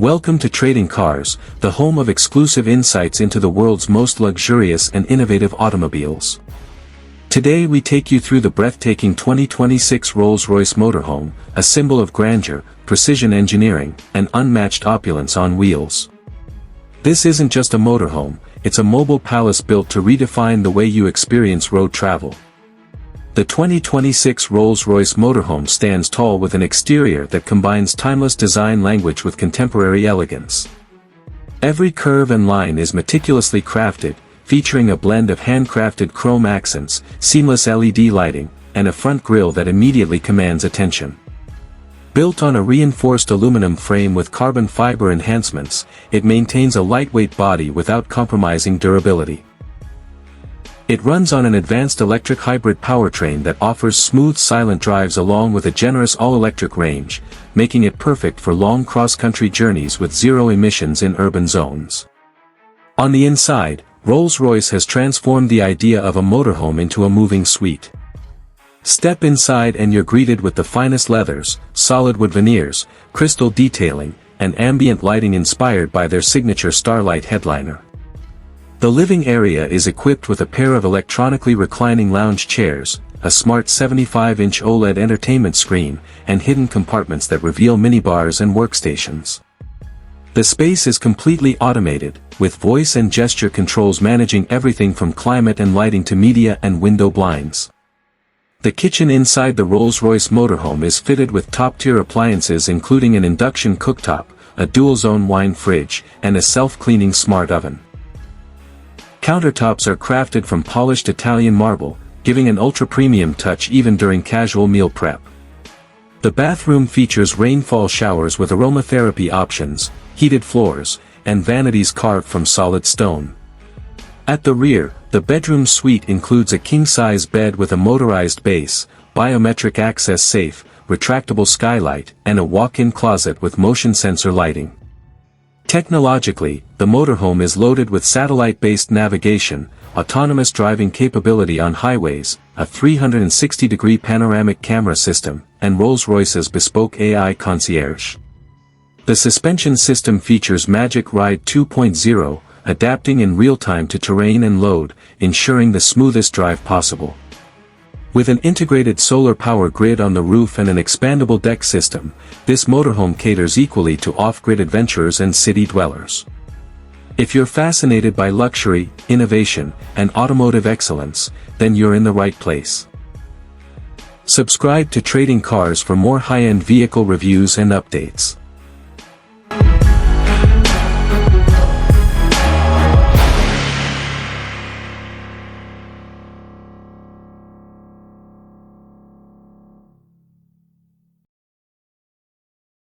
Welcome to Trading Cars, the home of exclusive insights into the world's most luxurious and innovative automobiles. Today we take you through the breathtaking 2026 Rolls-Royce Motorhome, a symbol of grandeur, precision engineering, and unmatched opulence on wheels. This isn't just a motorhome, it's a mobile palace built to redefine the way you experience road travel. The 2026 Rolls-Royce Motorhome stands tall with an exterior that combines timeless design language with contemporary elegance. Every curve and line is meticulously crafted, featuring a blend of handcrafted chrome accents, seamless LED lighting, and a front grille that immediately commands attention. Built on a reinforced aluminum frame with carbon fiber enhancements, it maintains a lightweight body without compromising durability. It runs on an advanced electric hybrid powertrain that offers smooth silent drives along with a generous all-electric range, making it perfect for long cross-country journeys with zero emissions in urban zones. On the inside, Rolls-Royce has transformed the idea of a motorhome into a moving suite. Step inside and you're greeted with the finest leathers, solid wood veneers, crystal detailing, and ambient lighting inspired by their signature Starlight headliner. The living area is equipped with a pair of electronically reclining lounge chairs, a smart 75-inch OLED entertainment screen, and hidden compartments that reveal minibars and workstations. The space is completely automated, with voice and gesture controls managing everything from climate and lighting to media and window blinds. The kitchen inside the Rolls-Royce Motorhome is fitted with top-tier appliances including an induction cooktop, a dual-zone wine fridge, and a self-cleaning smart oven. Countertops are crafted from polished Italian marble, giving an ultra-premium touch even during casual meal prep. The bathroom features rainfall showers with aromatherapy options, heated floors, and vanities carved from solid stone. At the rear, the bedroom suite includes a king-size bed with a motorized base, biometric access safe, retractable skylight, and a walk-in closet with motion sensor lighting. Technologically, the motorhome is loaded with satellite-based navigation, autonomous driving capability on highways, a 360-degree panoramic camera system, and Rolls-Royce's Bespoke AI concierge. The suspension system features Magic Ride 2.0, adapting in real time to terrain and load, ensuring the smoothest drive possible. With an integrated solar power grid on the roof and an expandable deck system, this motorhome caters equally to off-grid adventurers and city dwellers. If you're fascinated by luxury, innovation, and automotive excellence, then you're in the right place. Subscribe to Trading Cars for more high-end vehicle reviews and updates.